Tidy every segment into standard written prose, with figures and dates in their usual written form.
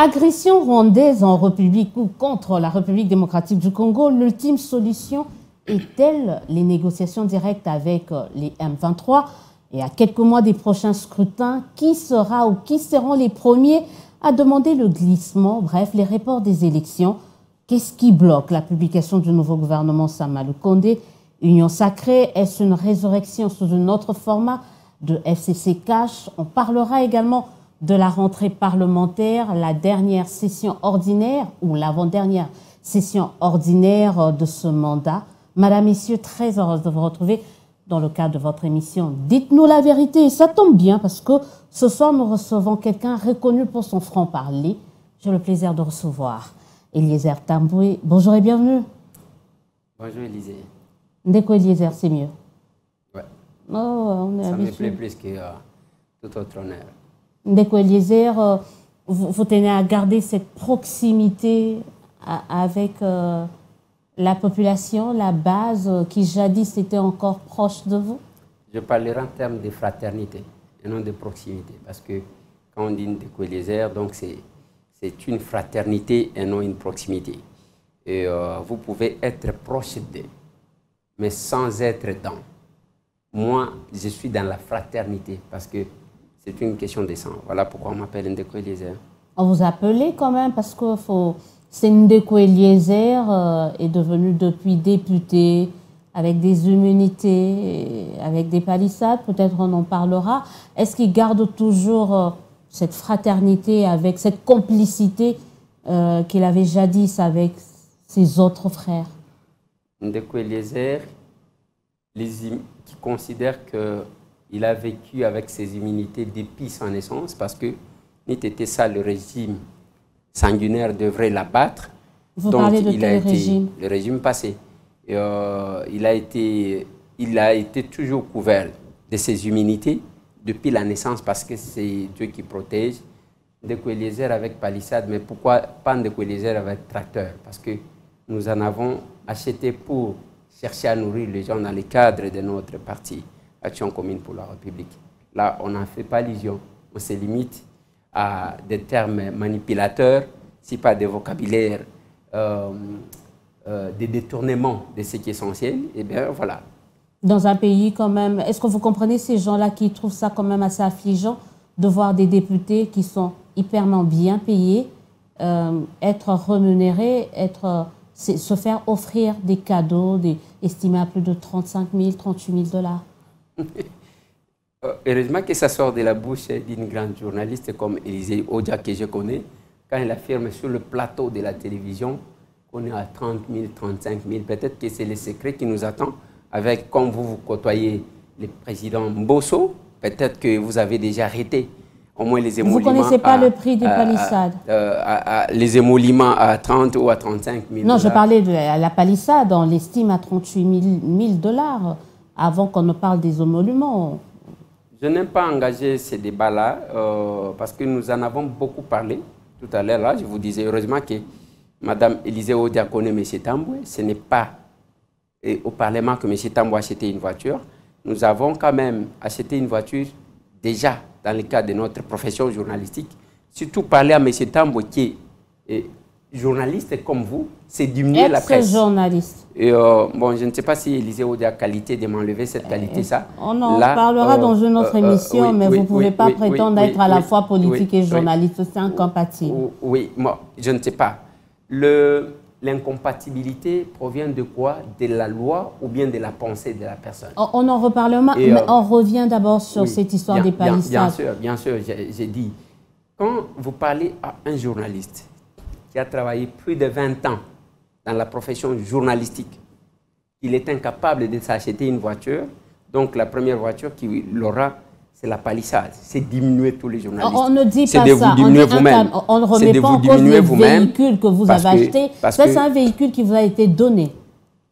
Agression rwandaise en République ou contre la République démocratique du Congo, l'ultime solution est-elle les négociations directes avec les M23? Et à quelques mois des prochains scrutins, qui sera ou qui seront les premiers à demander le glissement, bref, les reports des élections? Qu'est-ce qui bloque la publication du nouveau gouvernement Sama Lukonde? Union sacrée, est-ce une résurrection sous un autre format de FCC Cash? On parlera également de la rentrée parlementaire, la dernière session ordinaire ou l'avant-dernière session ordinaire de ce mandat. Madame, Messieurs, très heureuse de vous retrouver dans le cadre de votre émission. Dites-nous la vérité, et ça tombe bien parce que ce soir, nous recevons quelqu'un reconnu pour son franc-parler. J'ai le plaisir de recevoir Eliezer Tamboué. Bonjour et bienvenue. Bonjour Élisée. Ndeko Eliezer, c'est mieux. Ouais. Oh, on est ça habitué. me plaît plus que tout autre honneur. Ndeko Eliezer, vous tenez à garder cette proximité avec la population, la base qui jadis était encore proche de vous? Je parlerai en termes de fraternité et non de proximité. Parce que quand on dit Ndeko Eliezer, donc c'est une fraternité et non une proximité. Et vous pouvez être proche d'eux, mais sans être dans. Moi, je suis dans la fraternité parce que c'est une question de sang. Voilà pourquoi on m'appelle Ndeko Eliezer. On vous appelait quand même parce que c'est Ndeko Eliezer est devenu depuis député avec des immunités, avec des palissades. Peut-être on en parlera. Est-ce qu'il garde toujours cette fraternité, avec cette complicité qu'il avait jadis avec ses autres frères? Ndeko Eliezer, qui considère qu'il a vécu avec ses immunités depuis sa naissance, parce que n'était ça le régime sanguinaire devrait l'abattre. Vous parlez de quel régime? Le régime passé. Et, il a été toujours couvert de ses immunités depuis la naissance parce que c'est Dieu qui protège. Ndeko Eliezer avec palissade, mais pourquoi pas Ndeko Eliezer avec tracteur? Parce que nous en avons acheté pour chercher à nourrir les gens dans le cadre de notre parti Action commune pour la République. Là, on n'en fait pas allusion. On se limite à des termes manipulateurs, si pas des vocabulaires, des détournements de ce qui est essentiel. Et bien voilà. Dans un pays quand même, est-ce que vous comprenez ces gens-là qui trouvent ça quand même assez affligeant de voir des députés qui sont hyperment bien payés, être rémunérés, se faire offrir des cadeaux estimés à plus de 35 000, 38 000 $? Heureusement que ça sort de la bouche d'une grande journaliste comme Élisée Odia que je connais, quand elle affirme sur le plateau de la télévision qu'on est à 30 000, 35 000. Peut-être que c'est le secret qui nous attend. Avec, comme vous côtoyez le président Mbosso, peut-être que vous avez déjà arrêté au moins les émoluments. Vous ne connaissez pas le prix des palissades? Les émoluments à 30 ou à 35 000 $. Non, je parlais de la palissade, on l'estime à 38 000 $ avant qu'on ne parle des émoluments. Je n'aime pas engager ces débats-là parce que nous en avons beaucoup parlé tout à l'heure. Là, je vous disais heureusement que Mme Élisée Odia connaît M. Tamboué. Ce n'est pas au Parlement que M. Tamboué a acheté une voiture. Nous avons quand même acheté une voiture déjà dans le cadre de notre profession journalistique. Surtout parler à M. Tamboué qui est journaliste comme vous, c'est diminuer la presse. Journaliste. Et, bon, je ne sais pas si Élisée Odia a qualité de m'enlever cette qualité, ça. On en parlera dans une autre émission, mais vous ne pouvez pas prétendre être à la fois politique et journaliste. C'est incompatible. Oui, moi, je ne sais pas. L'incompatibilité provient de quoi? De la loi ou bien de la pensée de la personne? On en reparlera, mais on revient d'abord sur cette histoire des palissades. Bien sûr, j'ai dit. Quand vous parlez à un journaliste qui a travaillé plus de 20 ans dans la profession journalistique, il est incapable de s'acheter une voiture, donc la première voiture qu'il aura, c'est la palissade. C'est diminuer tous les journalistes. On ne dit pas de ça. Vous diminuer vous-même. On ne remet pas en cause les véhicules que vous avez achetés. Ça, c'est un véhicule qui vous a été donné.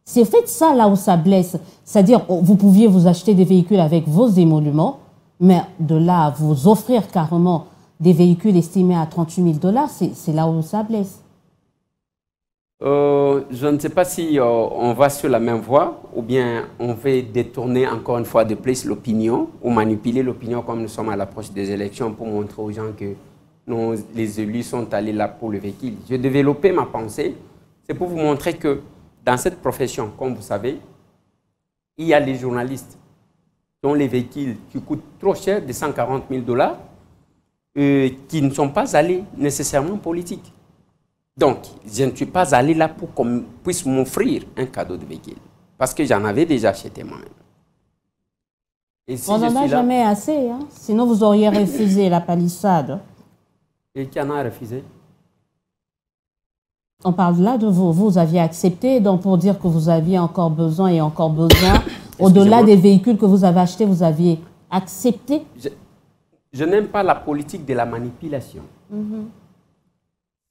C'est en fait ça là où ça blesse. C'est-à-dire, vous pouviez vous acheter des véhicules avec vos émoluments, mais de là à vous offrir carrément des véhicules estimés à 38 000 $, c'est là où ça blesse. Je ne sais pas si on va sur la même voie ou bien on veut détourner encore une fois de plus l'opinion ou manipuler l'opinion comme nous sommes à l'approche des élections pour montrer aux gens que les élus sont allés là pour le véhicule. J'ai développé ma pensée. C'est pour vous montrer que dans cette profession, comme vous savez, il y a les journalistes qui ont les véhicules qui coûtent trop cher, de 140 000 $, qui ne sont pas allés nécessairement politiques. Donc, je ne suis pas allé là pour qu'on puisse m'offrir un cadeau de véhicule. Parce que j'en avais déjà acheté moi-même. Si on n'en a jamais assez, hein? Sinon vous auriez refusé la palissade. Et qui en a refusé? On parle là de vous. Vous aviez accepté, donc pour dire que vous aviez encore besoin et encore besoin, au-delà des véhicules que vous avez achetés, vous aviez accepté? Je n'aime pas la politique de la manipulation.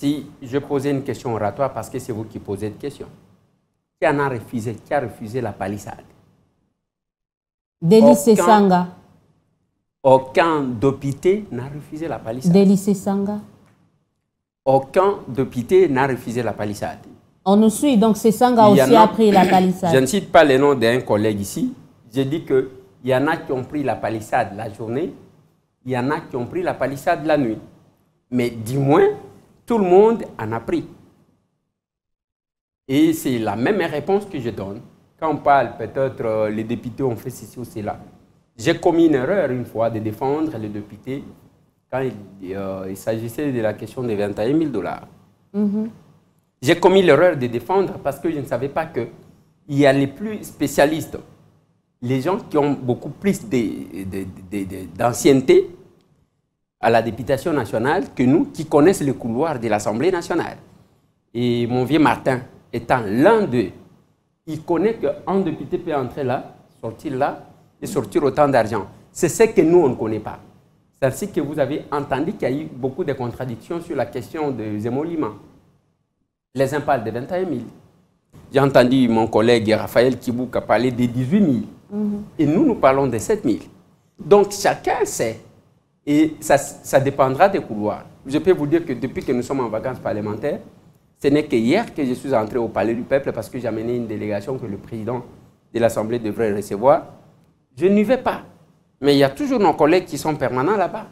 Si je posais une question oratoire, parce que c'est vous qui posez une question, qui en a refusé? Qui a refusé la palissade? Délice Sanga. Aucun député n'a refusé la palissade. Délice Sanga. Aucun député n'a refusé la palissade. On nous suit, donc c'est Sanga aussi a pris la palissade. Je ne cite pas le nom d'un collègue ici. Je dis qu'il y en a qui ont pris la palissade la journée, il y en a qui ont pris la palissade la nuit. Mais du moins, tout le monde en a pris. Et c'est la même réponse que je donne. Quand on parle, peut-être les députés ont fait ceci ou cela. J'ai commis une erreur une fois de défendre les députés quand il s'agissait de la question des 21 000 $. J'ai commis l'erreur de défendre parce que je ne savais pas qu'il y a les plus spécialistes, les gens qui ont beaucoup plus d'ancienneté à la députation nationale que nous, qui connaissent les couloirs de l'Assemblée nationale. Et mon vieux Martin étant l'un d'eux, il connaît qu'un député peut entrer là, sortir là et sortir autant d'argent. C'est ce que nous, on ne connaît pas. C'est ainsi que vous avez entendu qu'il y a eu beaucoup de contradictions sur la question des émoluments. Les uns parlent de 21 000. J'ai entendu mon collègue Raphaël Kibouk parler de 18 000. Et nous parlons de 7 000. Donc chacun sait. Et ça dépendra des couloirs. Je peux vous dire que depuis que nous sommes en vacances parlementaires, ce n'est que hier que je suis entré au Palais du Peuple parce que j'ai amené une délégation que le président de l'Assemblée devrait recevoir. Je n'y vais pas. Mais il y a toujours nos collègues qui sont permanents là-bas.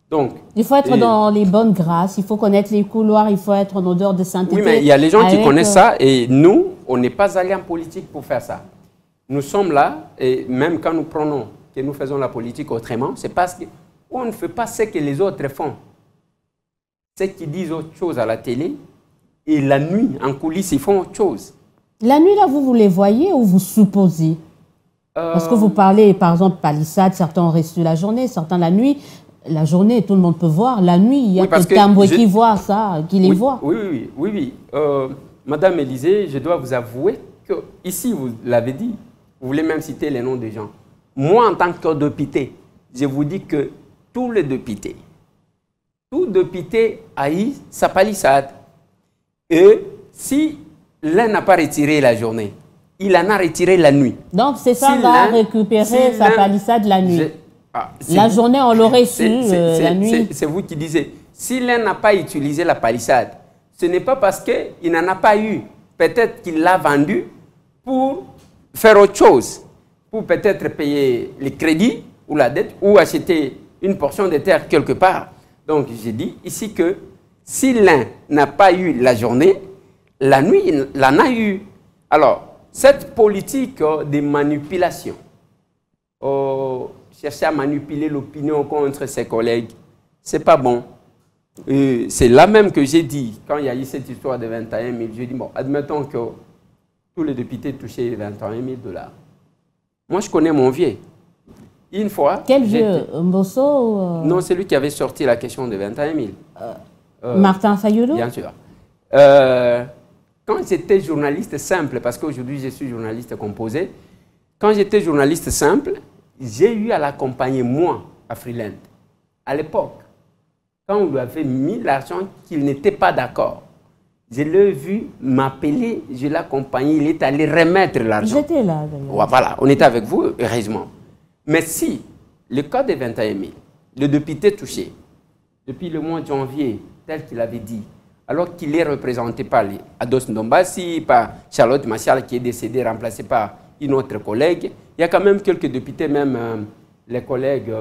Donc, il faut être dans les bonnes grâces, il faut connaître les couloirs, il faut être en odeur de sainteté. Oui, mais il y a les gens qui connaissent ça et nous, on n'est pas allés en politique pour faire ça. Nous sommes là et même quand nous prenons, que nous faisons la politique autrement, c'est parce qu'on ne fait pas ce que les autres font. Ceux qui disent autre chose à la télé et la nuit, en coulisses, ils font autre chose. La nuit, là, vous les voyez ou vous supposez? Parce que vous parlez, par exemple, palissade, certains ont reçu la journée, certains la nuit. La journée, tout le monde peut voir. La nuit, il y a que Tamboué qui voit ça, qui les voit. Oui. Madame Élisée, je dois vous avouer que ici, vous l'avez dit, vous voulez même citer les noms des gens. Moi, en tant que député, je vous dis que tous les députés, tout député a eu sa palissade. Et si l'un n'a pas retiré la journée, il en a retiré la nuit. Donc, c'est ça, va récupérer sa palissade la nuit. La journée, on l'aurait su, la nuit. C'est vous qui disiez. Si l'un n'a pas utilisé la palissade, ce n'est pas parce qu'il n'en a pas eu. Peut-être qu'il l'a vendu pour faire autre chose. Pour peut-être payer les crédits ou la dette ou acheter une portion de terre quelque part. Donc, j'ai dit ici que si l'un n'a pas eu la journée, la nuit, il l'en a eu. Alors, cette politique de manipulation, chercher à manipuler l'opinion contre ses collègues, ce n'est pas bon. C'est là même que j'ai dit, quand il y a eu cette histoire de 21 000, j'ai dit, bon, admettons que tous les députés touchaient 21 000 $. Moi, je connais mon vieux. Une fois... Quel vieux? Mbosso Non, c'est lui qui avait sorti la question de 21 000. Martin Fayulu? Bien sûr. Quand j'étais journaliste simple, parce qu'aujourd'hui je suis journaliste composé, quand j'étais journaliste simple, j'ai eu à l'accompagner, moi, à Freeland. À l'époque, quand on lui avait mis l'argent qu'il n'était pas d'accord, je l'ai vu m'appeler, je l'ai accompagné, il est allé remettre l'argent. J'étais là, d'ailleurs. Voilà, on était avec vous, heureusement. Mais si, le cas des 21 000, le député touché, depuis le mois de janvier, tel qu'il avait dit, alors qu'il est représenté par Ados Ndombasi, par Charlotte Machial qui est décédée, remplacée par une autre collègue. Il y a quand même quelques députés, même les collègues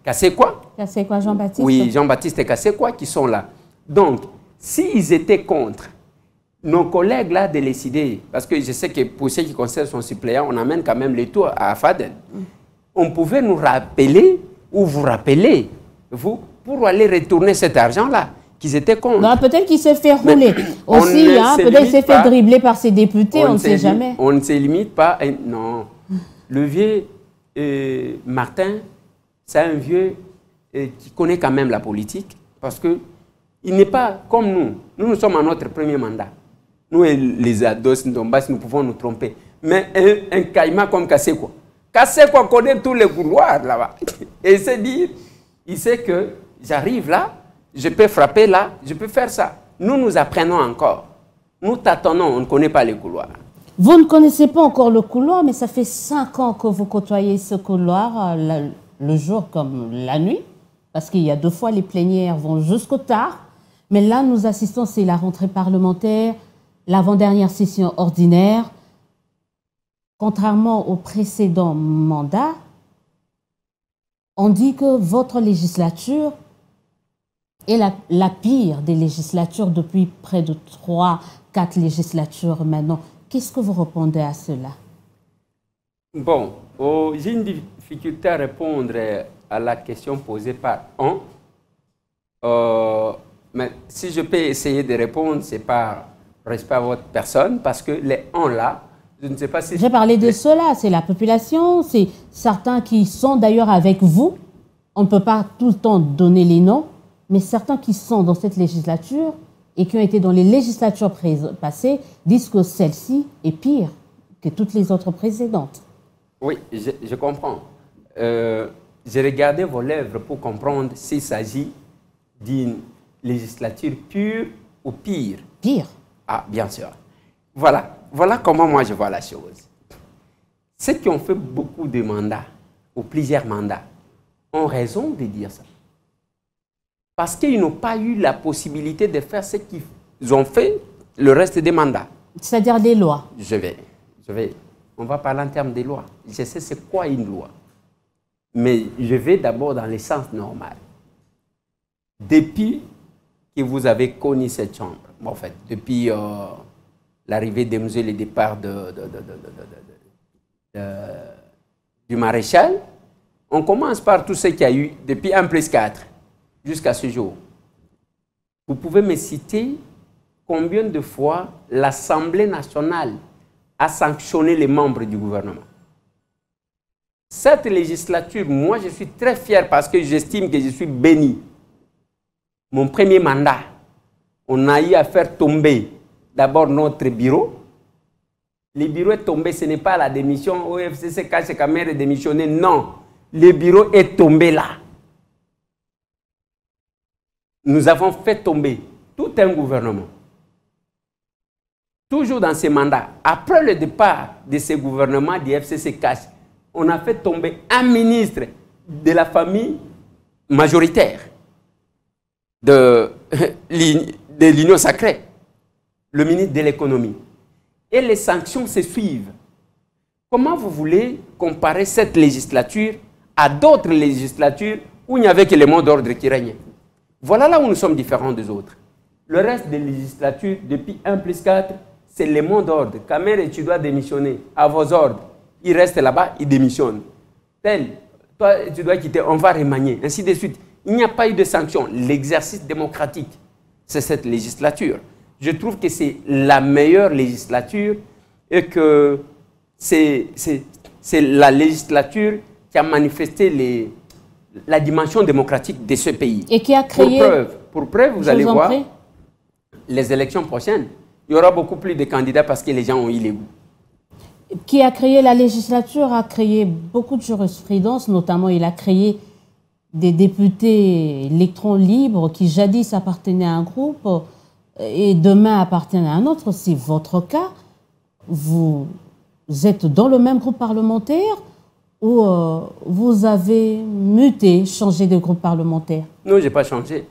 Kassekwa. Kassekwa Jean-Baptiste. Oui, Jean-Baptiste et Kassekwa qui sont là. Donc, s'ils étaient contre, nos collègues là de décider, parce que je sais que pour ceux qui concernent son suppléant, on amène quand même les tours à Fadel. On pouvait nous rappeler, ou vous rappeler, vous, pour aller retourner cet argent-là, qu'ils étaient contre. Peut-être qu'il s'est fait rouler aussi, hein, peut-être qu'il s'est fait dribbler par ses députés, on ne sait jamais. On ne se limite pas, non. Le vieux Martin, c'est un vieux qui connaît quand même la politique, parce qu'il n'est pas comme nous. Nous sommes à notre premier mandat. Nous, les ados, nous pouvons nous tromper. Mais un caïman comme Kassekwa, Kassekwa connaît tous les couloirs là-bas. Et il sait que j'arrive là, je peux frapper là, je peux faire ça. Nous apprenons encore. Nous tâtonnons, on ne connaît pas les couloirs. Vous ne connaissez pas encore le couloir, mais ça fait 5 ans que vous côtoyez ce couloir, le jour comme la nuit, parce qu'il y a 2 fois les plénières vont jusqu'au tard. Mais là, nous assistons, c'est la rentrée parlementaire, l'avant-dernière session ordinaire. Contrairement au précédent mandat, on dit que votre législature est la pire des législatures depuis près de 3-4 législatures maintenant. Qu'est-ce que vous répondez à cela? Bon, j'ai une difficulté à répondre à la question posée par on. Mais si je peux essayer de répondre, c'est par respect à votre personne, parce que les on là, je ne sais pas si... J'ai parlé de cela, c'est la population, c'est certains qui sont d'ailleurs avec vous. On ne peut pas tout le temps donner les noms, mais certains qui sont dans cette législature et qui ont été dans les législatures passées disent que celle-ci est pire que toutes les autres précédentes. Oui, je comprends. J'ai regardé vos lèvres pour comprendre s'il s'agit d'une législature pure ou pire. Pire. Ah, bien sûr. Voilà comment moi je vois la chose. Ceux qui ont fait beaucoup de mandats, ou plusieurs mandats, ont raison de dire ça. Parce qu'ils n'ont pas eu la possibilité de faire ce qu'ils ont fait le reste des mandats. C'est-à-dire des lois. On va parler en termes des lois. Je sais c'est quoi une loi. Mais je vais d'abord dans le sens normal. Depuis que vous avez connu cette chambre, en fait, depuis l'arrivée des mesures, le départ du maréchal, on commence par tout ce qu'il y a eu depuis 1+4 jusqu'à ce jour. Vous pouvez me citer combien de fois l'Assemblée nationale a sanctionné les membres du gouvernement? Cette législature, moi je suis très fier parce que j'estime que je suis béni. Mon premier mandat, on a eu à faire tomber d'abord notre bureau. Le bureau est tombé, ce n'est pas la démission, OFCC cache Kamer est démissionné, non. Le bureau est tombé là. Nous avons fait tomber tout un gouvernement. Toujours dans ces mandats, après le départ de ce gouvernement du FCC cache, on a fait tomber un ministre de la famille majoritaire de l'Union sacrée, le ministre de l'économie. Et les sanctions se suivent. Comment vous voulez comparer cette législature à d'autres législatures où il n'y avait que le mot d'ordre qui régnait? Voilà là où nous sommes différents des autres. Le reste des législatures, depuis 1+4, c'est le mot d'ordre. Kamer, tu dois démissionner à vos ordres. Il reste là-bas, il démissionne. Tel, toi, tu dois quitter, on va remanier, ainsi de suite. Il n'y a pas eu de sanction. L'exercice démocratique, c'est cette législature. Je trouve que c'est la meilleure législature et que c'est la législature qui a manifesté la dimension démocratique de ce pays. Et qui a créé... Pour preuve, vous allez voir, les élections prochaines, il y aura beaucoup plus de candidats parce que les gens ont eu les goûts. Qui a créé la législature, a créé beaucoup de jurisprudence, notamment il a créé des députés électrons libres qui jadis appartenaient à un groupe et demain appartiennent à un autre. C'est votre cas. Vous êtes dans le même groupe parlementaire ou vous avez muté, changé de groupe parlementaire? Non, je n'ai pas changé.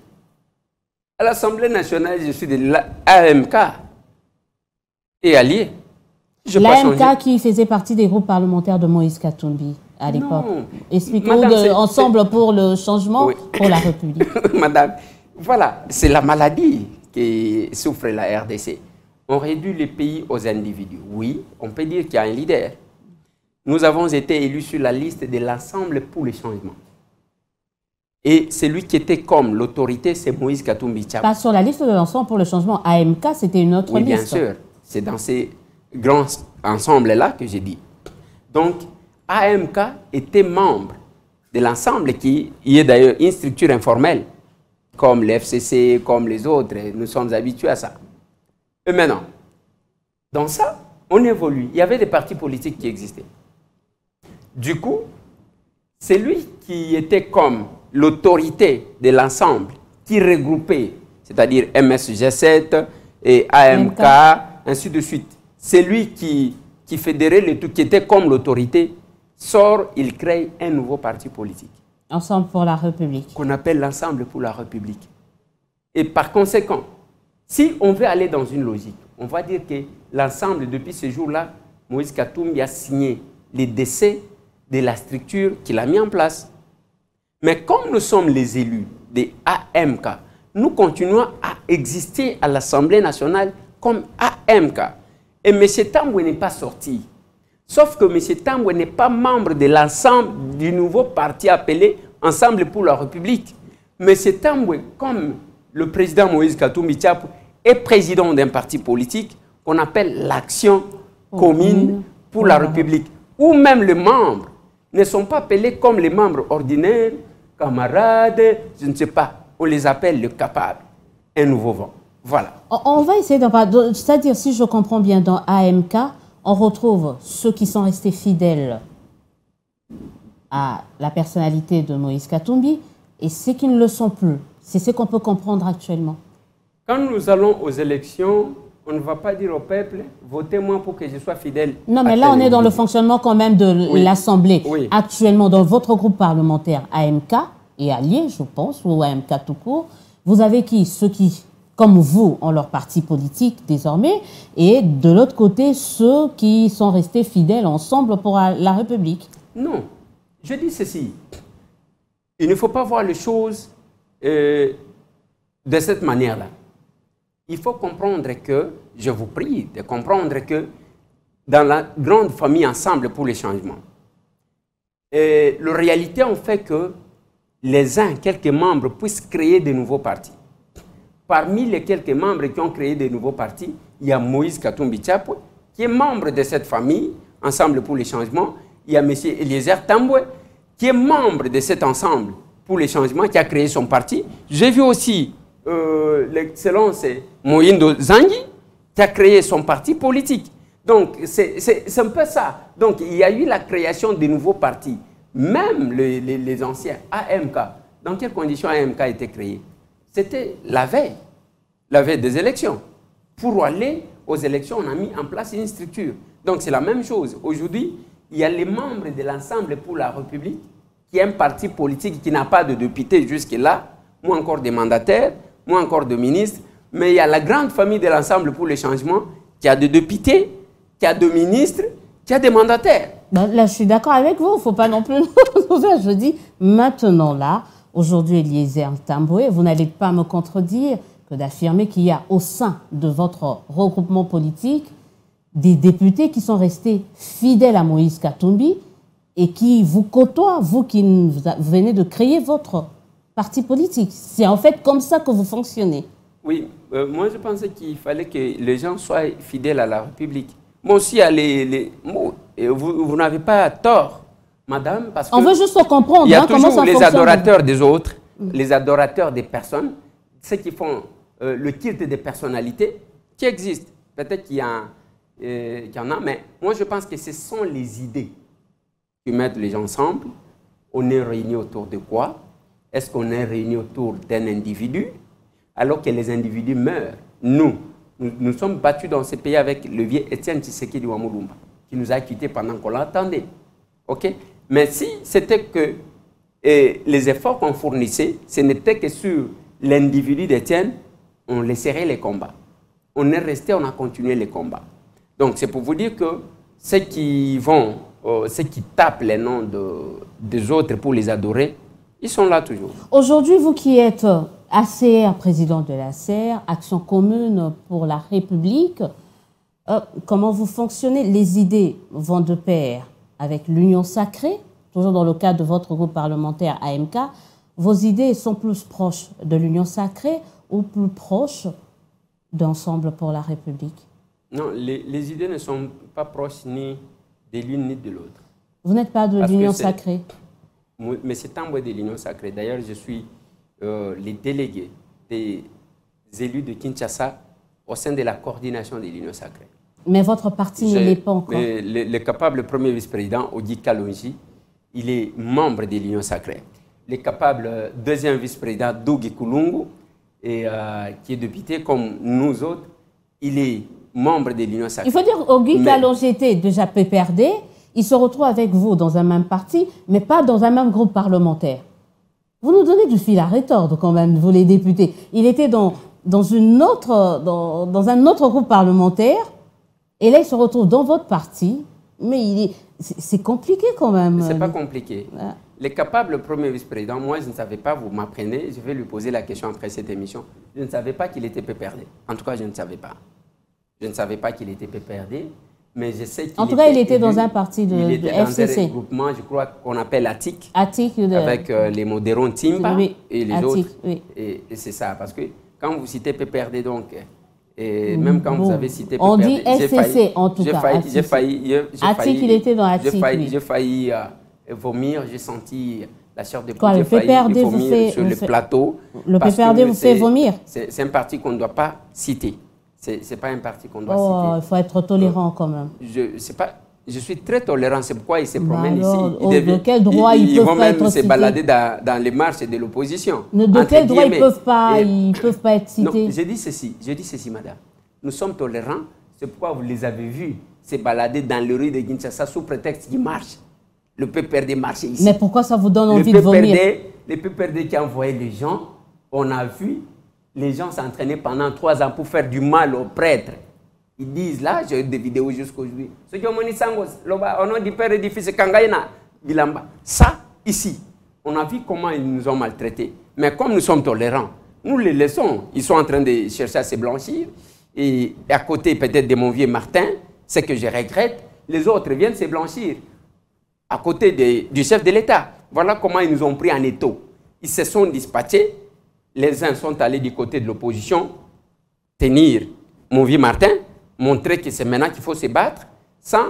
À l'Assemblée nationale, je suis de l'AMK et allié. L'AMK qui faisait partie des groupes parlementaires de Moïse Katumbi à l'époque. Expliquez-nous ensemble pour le changement, oui. Pour la République. Madame, voilà, c'est la maladie qui souffre la RDC. On réduit le pays aux individus. Oui, on peut dire qu'il y a un leader. Nous avons été élus sur la liste de l'Ensemble pour le changement. Et celui qui était comme l'autorité, c'est Moïse Katumbi Tchapou. Pas sur la liste de l'Ensemble pour le changement. AMK, c'était une autre liste. Oui, bien sûr. C'est dans ces grands ensembles-là que j'ai dit. Donc, AMK était membre de l'ensemble qui est d'ailleurs une structure informelle, comme l'FCC, comme les autres. Nous sommes habitués à ça. Et maintenant, dans ça, on évolue. Il y avait des partis politiques qui existaient. Du coup, c'est lui qui était comme l'autorité de l'ensemble, qui regroupait, c'est-à-dire MSG7 et AMK, ainsi de suite. C'est lui qui fédérait le tout, qui était comme l'autorité, sort, il crée un nouveau parti politique. Ensemble pour la République. Qu'on appelle l'Ensemble pour la République. Et par conséquent, si on veut aller dans une logique, on va dire que l'ensemble, depuis ce jour-là, Moïse Katumbi a signé les décès de la structure qu'il a mis en place. Mais comme nous sommes les élus des AMK, nous continuons à exister à l'Assemblée nationale comme AMK. Et M. Tambwe n'est pas sorti. Sauf que M. Tambwe n'est pas membre de l'ensemble du nouveau parti appelé Ensemble pour la République. M. Tambwe, comme le président Moïse Katumbi Tchapou, est président d'un parti politique qu'on appelle l'Action commune pour la République, où même les membres ne sont pas appelés comme les membres ordinaires, camarades, je ne sais pas. On les appelle le capable, un nouveau vent. Voilà. On va essayer d'en parler. C'est-à-dire, si je comprends bien, dans AMK, on retrouve ceux qui sont restés fidèles à la personnalité de Moïse Katumbi et ceux qui ne le sont plus. C'est ce qu'on peut comprendre actuellement. Quand nous allons aux élections, on ne va pas dire au peuple, votez-moi pour que je sois fidèle. Non, mais là, on est dans le fonctionnement quand même de l'Assemblée. Oui. Actuellement, dans votre groupe parlementaire AMK et alliés, je pense, ou AMK tout court, vous avez qui? Ceux qui, comme vous, ont leur parti politique désormais, et de l'autre côté, ceux qui sont restés fidèles ensemble pour la République. Non, je dis ceci. Il ne faut pas voir les choses de cette manière-là. Il faut comprendre que, je vous prie de comprendre que dans la grande famille Ensemble pour les changements, la réalité en fait que les uns, quelques membres, puissent créer de nouveaux partis. Parmi les quelques membres qui ont créé de nouveaux partis, il y a Moïse Katumbi Tchapou, qui est membre de cette famille Ensemble pour les changements. Il y a M. Eliezer Tambwe, qui est membre de cet Ensemble pour les changements, qui a créé son parti. J'ai vu aussi l'excellence Moïndo Zangui, qui a créé son parti politique. Donc, c'est un peu ça. Donc, il y a eu la création de nouveaux partis. Même les anciens AMK. Dans quelles conditions AMK a été créé? C'était la veille des élections. Pour aller aux élections, on a mis en place une structure. Donc, c'est la même chose. Aujourd'hui, il y a les membres de l'Ensemble pour la République, qui est un parti politique qui n'a pas de députés jusque-là, moins encore des mandataires, moins encore de ministres, mais il y a la grande famille de l'Ensemble pour le changement qui a des députés, qui a des ministres, qui a des mandataires. Ben là, je suis d'accord avec vous, il ne faut pas non plus... Je dis, maintenant là, aujourd'hui, Eliezer Tambwe, vous n'allez pas me contredire que d'affirmer qu'il y a au sein de votre regroupement politique des députés qui sont restés fidèles à Moïse Katumbi et qui vous côtoient, vous qui venez de créer votre parti politique. C'est en fait comme ça que vous fonctionnez. Oui, moi je pensais qu'il fallait que les gens soient fidèles à la République. Moi aussi, vous n'avez pas tort, madame, parce que... On veut juste comprendre il y a comment ça toujours les fonctionne. Adorateurs des autres, les adorateurs des personnes, ceux qui font le culte des personnalités, qui existent. Peut-être qu'il y en a, mais moi je pense que ce sont les idées qui mettent les gens ensemble. On est réunis autour de quoi? Est-ce qu'on est réunis autour d'un individu alors que les individus meurent? Nous sommes battus dans ce pays avec le vieux Étienne Tshisekedi Wamulumba, qui nous a quittés pendant qu'on l'attendait. Okay? Mais si c'était que les efforts qu'on fournissait, ce n'était que sur l'individu d'Étienne, on laisserait les combats. On est resté, on a continué les combats. Donc c'est pour vous dire que ceux qui vont ceux qui tapent les noms des autres pour les adorer, ils sont là toujours. Aujourd'hui, vous qui êtes ACR, président de l'ACR, Action commune pour la République, comment vous fonctionnez? Les idées vont de pair avec l'union sacrée, toujours dans le cadre de votre groupe parlementaire AMK. Vos idées sont plus proches de l'union sacrée ou plus proches d'Ensemble pour la République? Non, les idées ne sont pas proches ni de l'une ni de l'autre. Vous n'êtes pas de l'union sacrée? Mais c'est un bout de l'union sacrée. D'ailleurs, je suis les délégués des élus de Kinshasa au sein de la coordination de l'union sacrée. Mais votre parti ne l'est pas encore. Le capable premier vice-président, Odi Kalonji, il est membre de l'union sacrée. Le capable deuxième vice-président, Dougi Kulungu, qui est député comme nous autres, il est membre de l'union sacrée. Il faut dire qu'Ogi Kalonji était déjà PPRD, il se retrouve avec vous dans un même parti, mais pas dans un même groupe parlementaire. Vous nous donnez du fil à retordre quand même, vous les députés. Il était dans un autre groupe parlementaire, et là il se retrouve dans votre parti, mais c'est compliqué quand même. C'est pas compliqué. Ouais. Le capable premier vice-président, moi je ne savais pas, vous m'apprenez, je vais lui poser la question après cette émission, je ne savais pas qu'il était PPRD. En tout cas, je ne savais pas. Je ne savais pas qu'il était PPRD, mais je sais qu'il En tout cas, il était dans un parti de FCC. Il était dans un regroupement, je crois, qu'on appelle ATIC. ATIC avec les modérons Timba et les ATIC, autres. Oui. Et c'est ça, parce que quand vous citez PPRD, donc, et même quand vous avez cité PPRD... On dit FCC, en tout cas. J'ai failli... ATIC, il était dans ATIC, J'ai failli vomir, j'ai senti la chair de poule. Le PPRD vous fait... sur le plateau. Le PPRD vous fait vomir? C'est un parti qu'on ne doit pas citer. Ce n'est pas un parti qu'on doit citer. Il faut être tolérant quand même. Je suis très tolérant, c'est pourquoi ils se promènent ici. De quel droit ils peuvent pas être cités? Ils vont même se balader dans les marches de l'opposition. De quel droit ils peuvent pas être cités? Non, je dis ceci, madame. Nous sommes tolérants, c'est pourquoi vous les avez vus se balader dans le rue de Kinshasa sous prétexte qu'ils marchent. Le PPRD marchait ici. Mais pourquoi ça vous donne envie de vomir? Le PPRD qui envoyait les gens, on a vu les gens s'entraîner pendant 3 ans pour faire du mal aux prêtres. Ils disent là, j'ai des vidéos jusqu'aujourd'hui. On a du père et du fils Kangaïna, Bilamba. Ça, ici, on a vu comment ils nous ont maltraités. Mais comme nous sommes tolérants, nous les laissons. Ils sont en train de chercher à se blanchir. Et à côté peut-être de mon vieux Martin, ce que je regrette, les autres viennent se blanchir. À côté du chef de l'État. Voilà comment ils nous ont pris en étau. Ils se sont dispatchés. Les uns sont allés du côté de l'opposition, tenir mon vieux Martin, montrer que c'est maintenant qu'il faut se battre, sans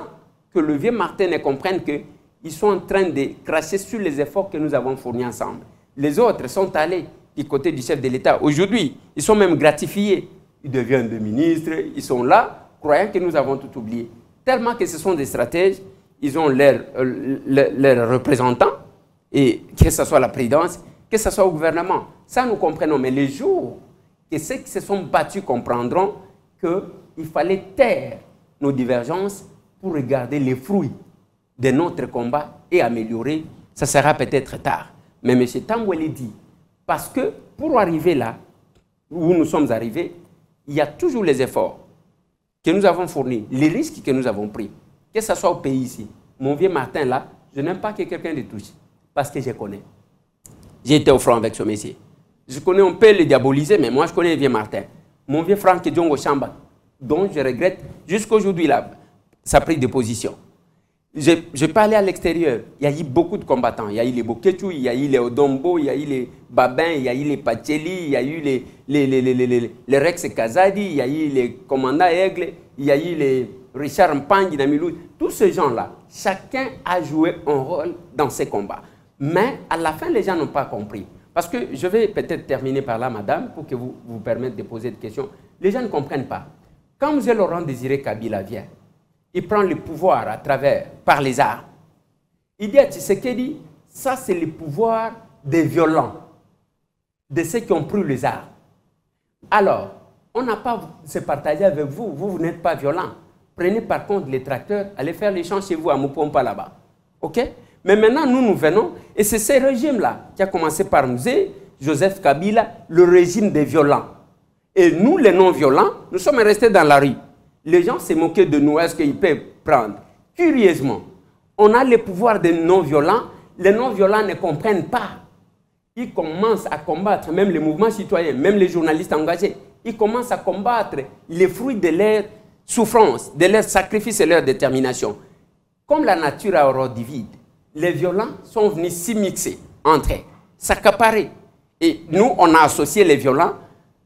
que le vieux Martin ne comprenne qu'ils sont en train de cracher sur les efforts que nous avons fournis ensemble. Les autres sont allés du côté du chef de l'État. Aujourd'hui, ils sont même gratifiés. Ils deviennent des ministres, ils sont là, croyant que nous avons tout oublié. Tellement que ce sont des stratèges, ils ont leurs représentants, et que ce soit la présidence, que ce soit au gouvernement. Ça, nous comprenons. Mais les jours que ceux qui se sont battus comprendront qu'il fallait taire nos divergences pour regarder les fruits de notre combat et améliorer, ça sera peut-être tard. Mais M. Tambouélé dit, parce que pour arriver là où nous sommes arrivés, il y a toujours les efforts que nous avons fournis, les risques que nous avons pris, que ce soit au pays ici. Mon vieux Martin là, je n'aime pas que quelqu'un le touche, parce que je connais. J'ai été au front avec ce monsieur. Je connais, on peut le diaboliser, mais moi je connais le vieux Martin. Mon vieux Franck Djongo Chamba, dont je regrette jusqu'aujourd'hui sa prise de position. Je peux aller à l'extérieur. Il y a eu beaucoup de combattants. Il y a eu les Boketu, il y a eu les Odombo, il y a eu les Babin, il y a eu les Pacheli, il y a eu les Rex Kazadi, il y a eu les commandants Aigle, il y a eu les Richard Mpangi Namilou. Tous ces gens-là, chacun a joué un rôle dans ces combats. Mais à la fin, les gens n'ont pas compris. Parce que je vais peut-être terminer par là, madame, pour que vous vous permettez de poser des questions. Les gens ne comprennent pas. Quand M. Laurent Désiré Kabila vient, il prend le pouvoir par les armes. Il dit à Tshisekedi, ça c'est le pouvoir des violents, de ceux qui ont pris les armes. Alors, on n'a pas se partager avec vous, vous n'êtes pas violent. Prenez par contre les tracteurs, allez faire les champs chez vous à Mupompa là-bas. OK? Mais maintenant, nous venons, et c'est ce régime-là qui a commencé par nous, Joseph Kabila, le régime des violents. Et nous, les non-violents, nous sommes restés dans la rue. Les gens se moquaient de nous, est-ce qu'ils peuvent prendre? Curieusement, On a le pouvoir des non-violents. Les non-violents ne comprennent pas. Ils commencent à combattre, même les mouvements citoyens, même les journalistes engagés, ils commencent à combattre les fruits de leur souffrance, de leur sacrifice et leur détermination. Comme la nature a horreur du vide, les violents sont venus s'immixer entre eux, s'accaparer. Et nous, on a associé les violents,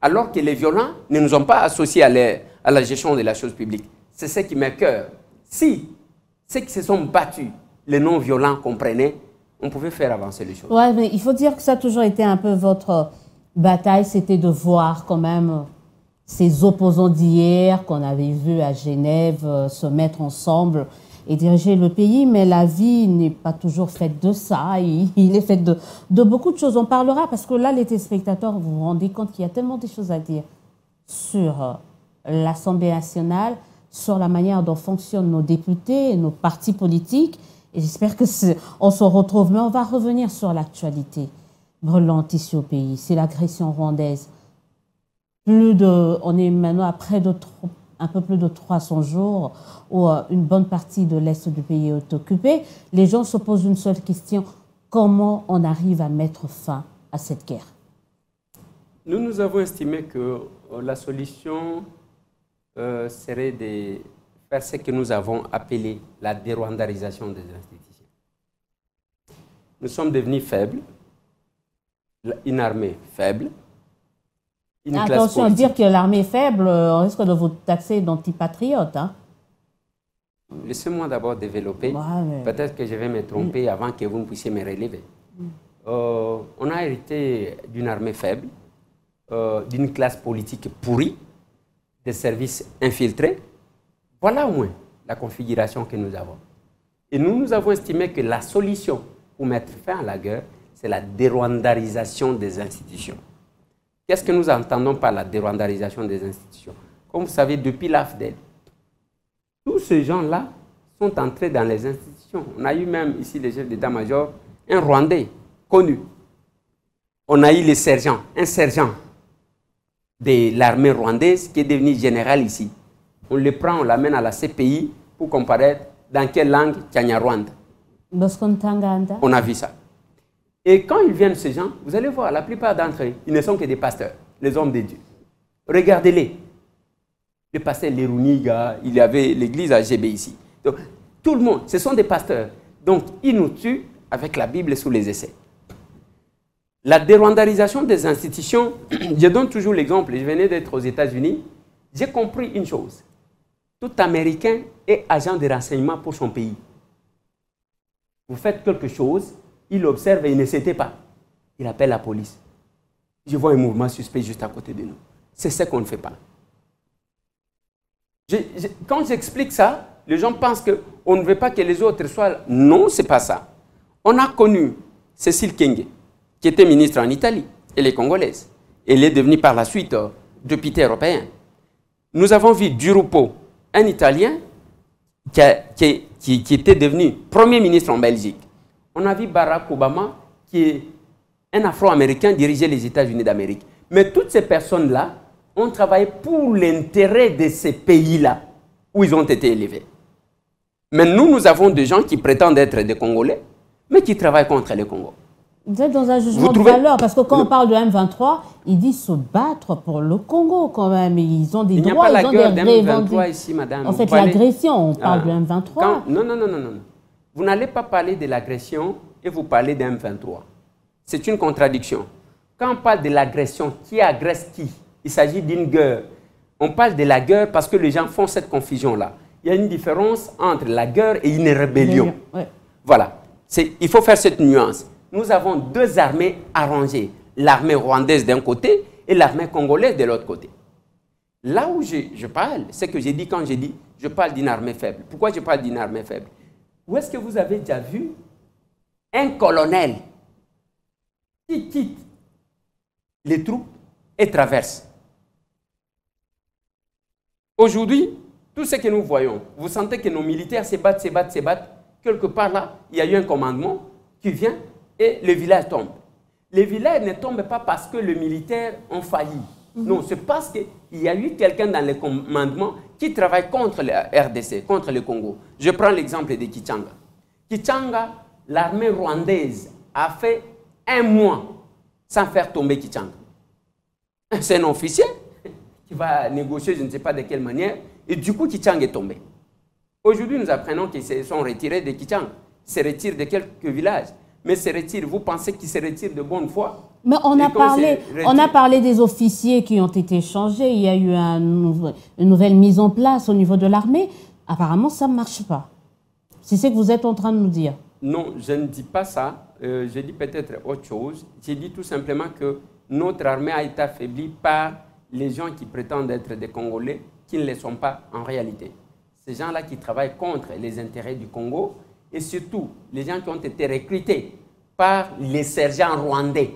alors que les violents ne nous ont pas associés à la gestion de la chose publique. C'est ce qui m'écoeure. Si ceux qui se sont battus, les non-violents comprenaient, on pouvait faire avancer les choses. Oui, mais il faut dire que ça a toujours été un peu votre bataille, c'était de voir quand même ces opposants d'hier qu'on avait vus à Genève se mettre ensemble et diriger le pays, mais la vie n'est pas toujours faite de ça, il est fait de beaucoup de choses. On parlera, parce que là, les téléspectateurs, vous vous rendez compte qu'il y a tellement de choses à dire sur l'Assemblée nationale, sur la manière dont fonctionnent nos députés, nos partis politiques, et j'espère qu'on se retrouve, mais on va revenir sur l'actualité brûlante ici au pays, c'est l'agression rwandaise. On est maintenant à un peu plus de 300 jours où une bonne partie de l'Est du pays est occupée. Les gens se posent une seule question, comment on arrive à mettre fin à cette guerre? Nous avons estimé que la solution serait de faire ce que nous avons appelé la dérwandarisation des institutions. Nous sommes devenus faibles, une armée faible. Attention à dire que l'armée est faible, on risque de vous taxer d'antipatriote. Hein? Laissez-moi d'abord développer. Ouais, mais... Peut-être que je vais me tromper avant que vous ne puissiez me relever. On a hérité d'une armée faible, d'une classe politique pourrie, des services infiltrés. Voilà au moins la configuration que nous avons. Et nous avons estimé que la solution pour mettre fin à la guerre, c'est la dérwandarisation des institutions. Qu'est-ce que nous entendons par la dérwandarisation des institutions? Comme vous savez, depuis l'AFDEL, tous ces gens-là sont entrés dans les institutions. On a eu même ici les chefs d'état-major, un Rwandais connu. On a eu les sergents, un sergent de l'armée rwandaise qui est devenu général ici. On le prend, on l'amène à la CPI pour comparaître dans quelle langue Kinyarwanda. On a vu ça. Et quand ils viennent, ces gens, vous allez voir, la plupart d'entre eux, ils ne sont que des pasteurs, les hommes de Dieu. Regardez-les. Le pasteur Leruniga, il y avait l'église à GB ici. Donc, tout le monde, ce sont des pasteurs. Donc, ils nous tuent avec la Bible sous les essais. La dérwandarisation des institutions, je donne toujours l'exemple, je venais d'être aux États-Unis, j'ai compris une chose. Tout Américain est agent de renseignement pour son pays. Vous faites quelque chose, il observe et il ne s'était pas. Il appelle la police. Je vois un mouvement suspect juste à côté de nous. C'est ce qu'on ne fait pas. Quand j'explique ça, les gens pensent qu'on ne veut pas que les autres soient... Non, ce n'est pas ça. On a connu Cécile Kyenge, qui était ministre en Italie, elle est congolaise. Elle est devenue par la suite député européen. Nous avons vu Durupo, un Italien qui était devenu Premier ministre en Belgique. On a vu Barack Obama, qui est un Afro-Américain dirigeait les États-Unis d'Amérique. Mais toutes ces personnes-là ont travaillé pour l'intérêt de ces pays-là où ils ont été élevés. Mais nous avons des gens qui prétendent être des Congolais, mais qui travaillent contre le Congo. Vous êtes dans un jugement de valeur, parce que quand on parle de M23, ils disent se battre pour le Congo quand même. Ils ont des droits, ils ont des revendications. Ici, madame. En fait, l'agression, on parle de M23. Non. Vous n'allez pas parler de l'agression et vous parlez de M23. C'est une contradiction. Quand on parle de l'agression, qui agresse qui? Il s'agit d'une guerre. On parle de la guerre parce que les gens font cette confusion-là. Il y a une différence entre la guerre et une rébellion. Ouais. Voilà. Il faut faire cette nuance. Nous avons deux armées arrangées. L'armée rwandaise d'un côté et l'armée congolaise de l'autre côté. Là où je parle, c'est que j'ai dit quand j'ai dit, je parle d'une armée faible. Pourquoi je parle d'une armée faible? Où est-ce que vous avez déjà vu un colonel qui quitte les troupes et traverse? Aujourd'hui, tout ce que nous voyons, vous sentez que nos militaires se battent. Quelque part là, il y a eu un commandement qui vient et le village tombe. Le village ne tombe pas parce que les militaires ont failli. Non, c'est parce qu'il y a eu quelqu'un dans le commandement qui travaille contre la RDC, contre le Congo. Je prends l'exemple de Kichanga. Kichanga, l'armée rwandaise a fait 1 mois sans faire tomber Kichanga. C'est un officier qui va négocier, je ne sais pas de quelle manière, et du coup, Kichanga est tombé. Aujourd'hui, nous apprenons qu'ils se sont retirés de Kichanga. Ils se retirent de quelques villages, mais se retirent. Vous pensez qu'ils se retirent de bonne foi? Mais on a parlé des officiers qui ont été changés. Il y a eu une nouvelle mise en place au niveau de l'armée. Apparemment, ça ne marche pas. C'est ce que vous êtes en train de nous dire. Non, je ne dis pas ça. Je dis peut-être autre chose. J'ai dit tout simplement que notre armée a été affaiblie par les gens qui prétendent être des Congolais, qui ne le sont pas en réalité. Ces gens-là qui travaillent contre les intérêts du Congo et surtout les gens qui ont été recrutés par les sergents rwandais.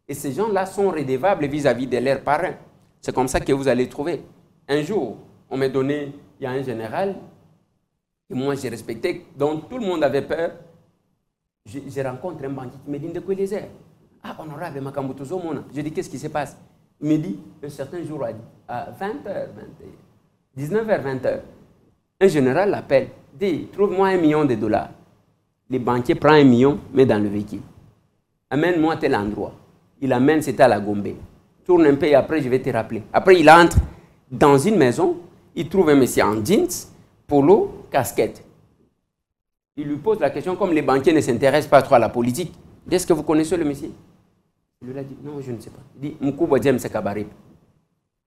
Et ces gens-là sont redevables vis-à-vis de leurs parrains. C'est comme ça que vous allez trouver. Un jour, on m'a donné, il y a un général que moi j'ai respecté, dont tout le monde avait peur. Je rencontre un banquier qui me dit de quoi les airs. Ah, honorable Makambutuzo Mona. Je dis, qu'est-ce qui se passe? Il me dit, un certain jour à 20h, 19h, 20h, un général l'appelle, dit, trouve-moi $1 million. Le banquier prend 1 million, met dans le véhicule. Amène-moi à tel endroit. Il amène, c'était à la Gombe. Tourne un peu et après, je vais te rappeler. Après, il entre dans une maison, il trouve un monsieur en jeans, polo, casquette. Il lui pose la question, comme les banquiers ne s'intéressent pas trop à la politique, est-ce que vous connaissez le monsieur? Il lui a dit, non, je ne sais pas. Il dit, Mkubwa James Kabarib.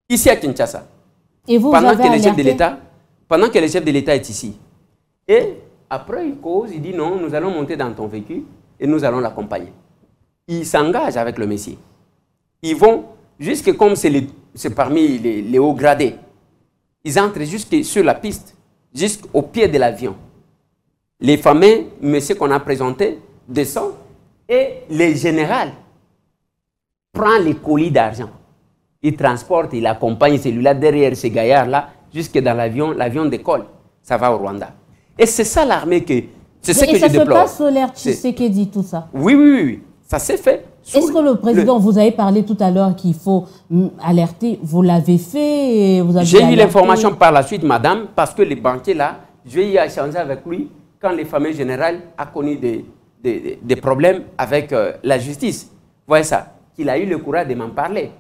Ici à Kinshasa. Et vous, pendant que le chef de l'État est ici. Et après, il cause, il dit, non, nous allons monter dans ton véhicule et nous allons l'accompagner. Ils s'engagent avec le monsieur. Ils vont, jusque comme c'est parmi les hauts gradés, ils entrent jusque sur la piste, jusqu'au pied de l'avion. Les fameux messieurs qu'on a présentés descendent et le général prend les colis d'argent. Il transporte, il accompagne celui-là derrière ces gaillards-là jusque dans l'avion. L'avion décolle. Ça va au Rwanda. Et c'est ça l'armée que... C'est ce que je déplore. Et ça se passe sous l'ère Tshisekedi, tout ça? Oui. Ça s'est fait. Est-ce que le président, vous avez parlé tout à l'heure qu'il faut alerter, vous l'avez fait? J'ai eu l'information par la suite, madame, parce que les banquiers là, je vais y échanger avec lui quand le fameux général a connu des problèmes avec la justice. Vous voyez ça? Qu'il a eu le courage de m'en parler.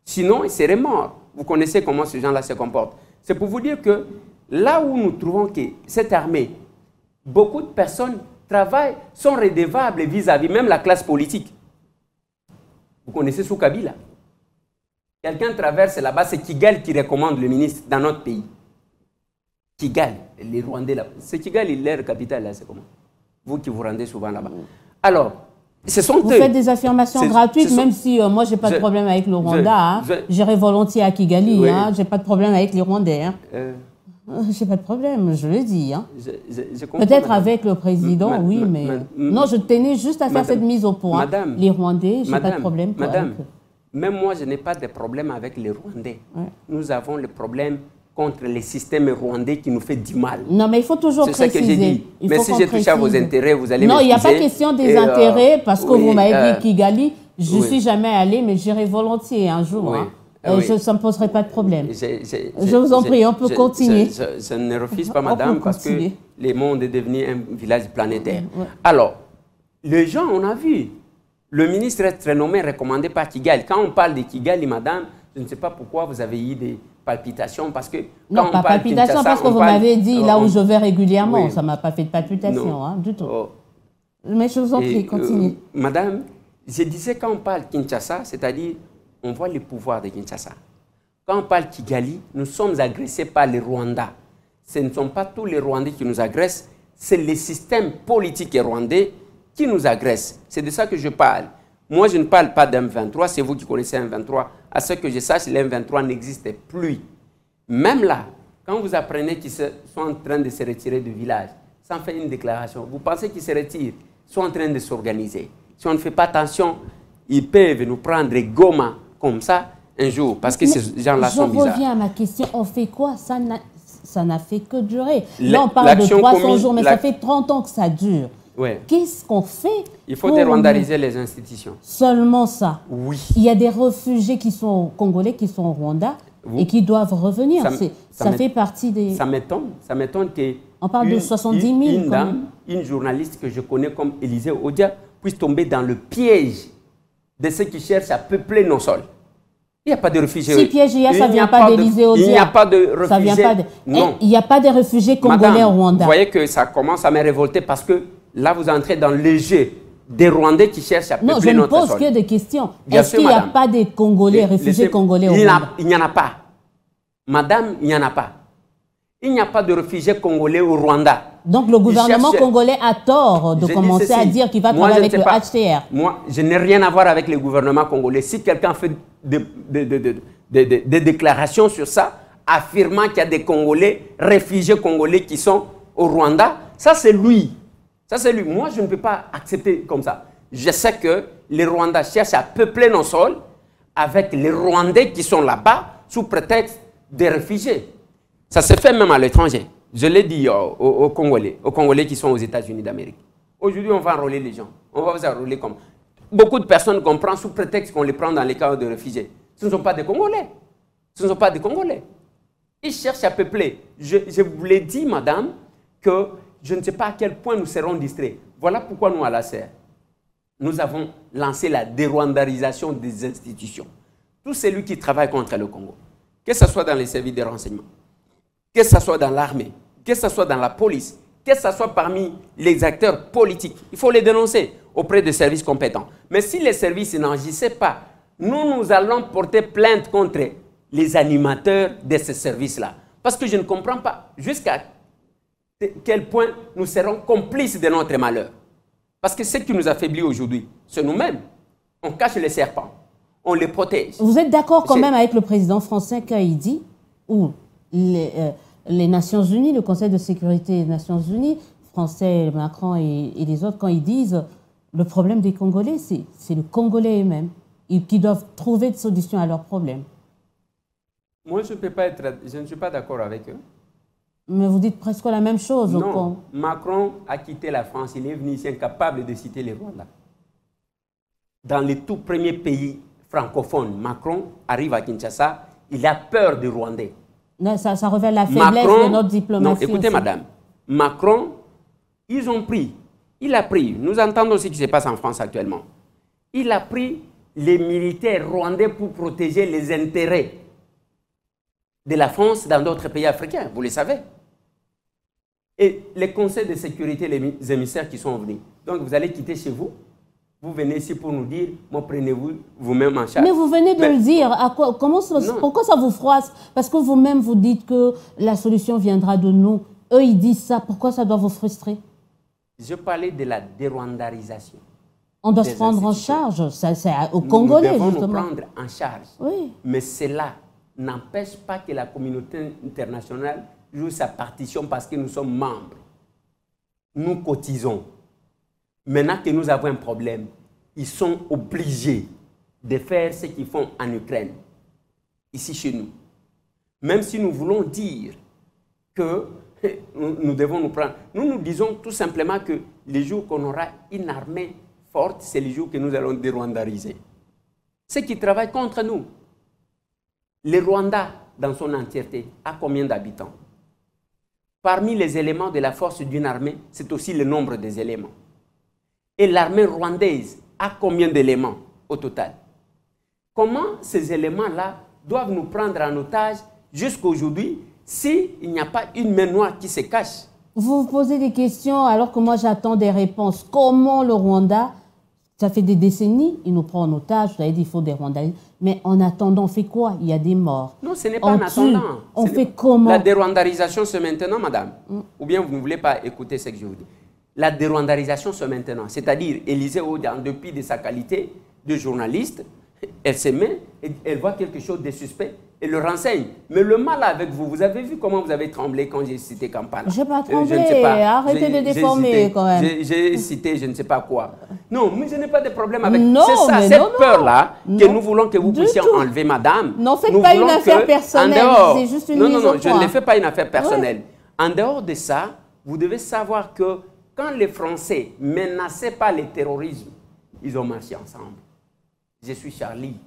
Sinon, il serait mort. Vous connaissez comment ces gens-là se comportent. C'est pour vous dire que là où nous trouvons que cette armée, beaucoup de personnes travaillent, sont redevables vis-à-vis même la classe politique. Vous connaissez Soukabila. Quelqu'un traverse là-bas, c'est Kigali qui recommande le ministre dans notre pays. Kigali, les Rwandais là. C'est Kigali, leur capitale là, c'est comment? Vous qui vous rendez souvent là-bas. Alors, vous faites des affirmations gratuites, même si moi, je n'ai pas de problème avec le Rwanda. J'irai volontiers à Kigali. Oui. Je n'ai pas de problème avec les Rwandais. Je n'ai pas de problème, je le dis. Peut-être avec le président, oui, mais... Non, je tenais juste à faire cette mise au point. Madame, les Rwandais, je n'ai pas de problème. Madame, même moi, je n'ai pas de problème avec les Rwandais. Ouais. Nous avons le problème contre les systèmes rwandais qui nous fait du mal. Non, mais il faut toujours préciser. C'est ça que j'ai dit. Mais si j'ai touché à vos intérêts, vous allez Non, il n'y a pas question des intérêts, parce que vous m'avez dit Kigali, je ne suis jamais allé, mais j'irai volontiers un jour. Ça ne me poserait pas de problème. Je vous en prie, on peut continuer. Je ne refuse pas, madame, parce que le monde est devenu un village planétaire. Alors, les gens, on a vu, le ministre est renommé, recommandé par Kigali. Quand on parle de Kigali, madame, je ne sais pas pourquoi vous avez eu des palpitations, parce que... Non, pas palpitations, parce que vous m'avez dit là où je vais régulièrement. Ça ne m'a pas fait de palpitations, du tout. Mais je vous en prie, continuez. Madame, je disais, quand on parle Kinshasa, c'est-à-dire, on voit le pouvoir de Kinshasa. Quand on parle Kigali, nous sommes agressés par les Rwandais. Ce ne sont pas tous les Rwandais qui nous agressent, c'est le système politique rwandais qui nous agresse. C'est de ça que je parle. Moi, je ne parle pas d'M23, c'est vous qui connaissez M23. À ce que je sache, l'M23 n'existe plus. Même là, quand vous apprenez qu'ils sont en train de se retirer du village, sans faire une déclaration, vous pensez qu'ils se retirent, ils sont en train de s'organiser. Si on ne fait pas attention, ils peuvent nous prendre Goma comme ça un jour, parce que ces gens-là sont bizarres. Je reviens à ma question, on fait quoi? Ça n'a fait que durer. Là, on parle de 300 jours, mais ça fait 30 ans que ça dure. Ouais. Qu'est-ce qu'on fait? Il faut dérwandariser les institutions. Seulement ça? Oui. Il y a des réfugiés qui sont congolais, qui sont au Rwanda et qui doivent revenir. Ça fait partie des... Ça m'étonne On parle de 70 000. Une dame, une journaliste que je connais comme Élisée Odia, puisse tomber dans le piège de ceux qui cherchent à peupler nos sols. Il n'y a pas de réfugiés. Si piège il y a, ça ne vient pas d'Élisée Odia. Il n'y a pas de réfugiés. Ça vient pas de... Non. Il n'y a pas de réfugiés congolais Madame, au Rwanda. Vous voyez que ça commence à me révolter parce que là, vous entrez dans le jeu des Rwandais qui cherchent à peupler notre sol. Non, je ne pose que des questions. Est-ce qu'il n'y a pas de Congolais, réfugiés congolais au Rwanda? Il n'y en a pas. Madame, il n'y en a pas. Il n'y a pas de réfugiés congolais au Rwanda. Donc le gouvernement congolais a tort de commencer à dire qu'il va travailler avec le HCR. Moi, je n'ai rien à voir avec le gouvernement congolais. Si quelqu'un fait des déclarations sur ça, affirmant qu'il y a des Congolais, réfugiés congolais qui sont au Rwanda, ça c'est lui. Ça c'est lui. Moi, je ne peux pas accepter comme ça. Je sais que les Rwandais cherchent à peupler nos sols avec les Rwandais qui sont là-bas sous prétexte des réfugiés. Ça se fait même à l'étranger. Je l'ai dit aux Congolais qui sont aux États-Unis d'Amérique. Aujourd'hui, on va enrôler les gens. On va vous enrôler comme... Beaucoup de personnes comprennent sous prétexte qu'on les prend dans les camps de réfugiés. Ce ne sont pas des Congolais. Ce ne sont pas des Congolais. Ils cherchent à peupler. Je vous l'ai dit, madame, que je ne sais pas à quel point nous serons distraits. Voilà pourquoi nous, à la CER, nous avons lancé la dérwandarisation des institutions. Tous celui qui travaille contre le Congo, que ce soit dans les services de renseignement, que ce soit dans l'armée, que ce soit dans la police, que ce soit parmi les acteurs politiques, il faut les dénoncer auprès des services compétents. Mais si les services n'agissaient pas, nous allons porter plainte contre les animateurs de ces services-là. Parce que je ne comprends pas jusqu'à quel point nous serons complices de notre malheur. Parce que ce qui nous affaiblit aujourd'hui, c'est nous-mêmes. On cache les serpents, on les protège. Vous êtes d'accord quand même avec le président français quand il dit, ou les Nations Unies, le Conseil de sécurité des Nations Unies, Français, Macron et les autres, quand ils disent le problème des Congolais, c'est le Congolais eux-mêmes qui doivent trouver des solutions à leurs problèmes. Moi, je ne suis pas d'accord avec eux. Mais vous dites presque la même chose. Non, Macron a quitté la France, il est venu ici incapable de citer les Rwandais. Dans les tout premiers pays francophones, Macron arrive à Kinshasa, il a peur des Rwandais. Non, ça révèle la faiblesse de notre diplomatie. Non, écoutez, madame, Macron, il a pris, nous entendons ce qui se passe en France actuellement, il a pris les militaires rwandais pour protéger les intérêts de la France dans d'autres pays africains, vous le savez. Et les conseils de sécurité, les émissaires qui sont venus. Donc vous allez quitter chez vous, vous venez ici pour nous dire, moi prenez-vous vous-même en charge. Mais vous venez de le dire, pourquoi ça vous froisse? Parce que vous-même vous dites que la solution viendra de nous. Eux ils disent ça, pourquoi ça doit vous frustrer? Je parlais de la dérwandarisation. On doit se prendre en charge, c'est aux Congolais justement. Nous devons justement. nous prendre en charge. Oui. Mais cela n'empêche pas que la communauté internationale joue sa partition parce que nous sommes membres. Nous cotisons. Maintenant que nous avons un problème, ils sont obligés de faire ce qu'ils font en Ukraine, ici chez nous. Même si nous voulons dire que nous devons nous prendre. Nous disons tout simplement que les jours qu'on aura une armée forte, c'est les jours que nous allons dérwandariser. Ceux qui travaillent contre nous. Le Rwanda, dans son entièreté, a combien d'habitants? Parmi les éléments de la force d'une armée, c'est aussi le nombre des éléments. Et l'armée rwandaise a combien d'éléments au total? Comment ces éléments-là doivent nous prendre en otage jusqu'à aujourd'hui s'il n'y a pas une main noire qui se cache? Vous vous posez des questions alors que moi j'attends des réponses. Comment le Rwanda, ça fait des décennies, il nous prend en otage, vous avez dit qu'il faut des Rwandais. Mais en attendant, on fait quoi? Il y a des morts. Non, ce n'est pas en attendant. On fait comment? La dérwandarisation, c'est maintenant, madame. Ou bien vous ne voulez pas écouter ce que je vous dis. La dérwandarisation, c'est maintenant. C'est-à-dire, Élisée Odia, en dépit de sa qualité de journaliste, elle se met, et elle voit quelque chose de suspect, et le renseigne. Mais le mal avec vous, vous avez vu comment vous avez tremblé quand j'ai cité Kampala? Je n'ai pas tremblé, arrêtez de déformer quand même. J'ai cité je ne sais pas quoi. Non, mais je n'ai pas de problème avec... C'est ça, cette peur-là que nous voulons que vous puissiez enlever, madame. Non, faites pas une affaire personnelle, c'est juste une mise au point. Je ne fais pas une affaire personnelle. En dehors de ça, vous devez savoir que quand les Français menaçaient pas le terrorisme, ils ont marché ensemble. Je suis Charlie.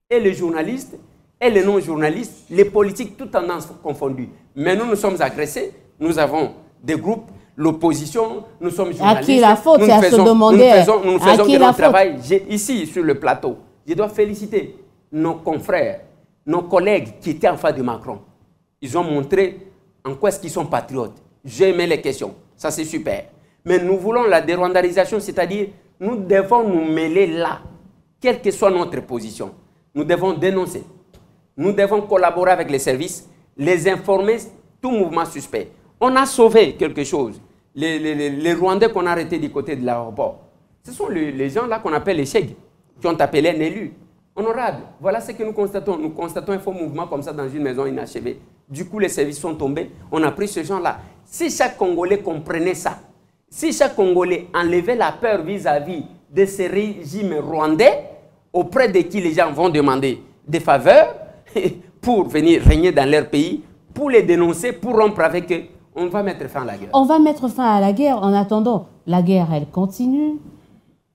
Et les journalistes, et les non-journalistes, les politiques, toutes tendances confondues. Mais nous sommes agressés Nous avons des groupes, l'opposition, nous sommes journalistes. À qui la faute? C'est à se demander nous faisons de notre travail. Ici, sur le plateau, je dois féliciter nos confrères, nos collègues qui étaient en face de Macron. Ils ont montré en quoi est-ce qu'ils sont patriotes. J'ai aimé les questions. Ça, c'est super. Mais nous voulons la dérwandarisation, c'est-à-dire nous devons nous mêler là, quelle que soit notre position. Nous devons dénoncer. Nous devons collaborer avec les services, les informer, tout mouvement suspect. On a sauvé quelque chose. Les Rwandais qu'on a arrêtés du côté de l'aéroport, ce sont les gens là qu'on appelle les chèques, qui ont appelé un élu. Honorable, voilà ce que nous constatons. Nous constatons un faux mouvement comme ça dans une maison inachevée. Du coup, les services sont tombés. On a pris ces gens-là. Si chaque Congolais comprenait ça, si chaque Congolais enlevait la peur vis-à-vis de ces régimes rwandais, auprès de qui les gens vont demander des faveurs pour venir régner dans leur pays, pour les dénoncer, pour rompre avec eux, on va mettre fin à la guerre. On va mettre fin à la guerre. En attendant, la guerre, elle continue.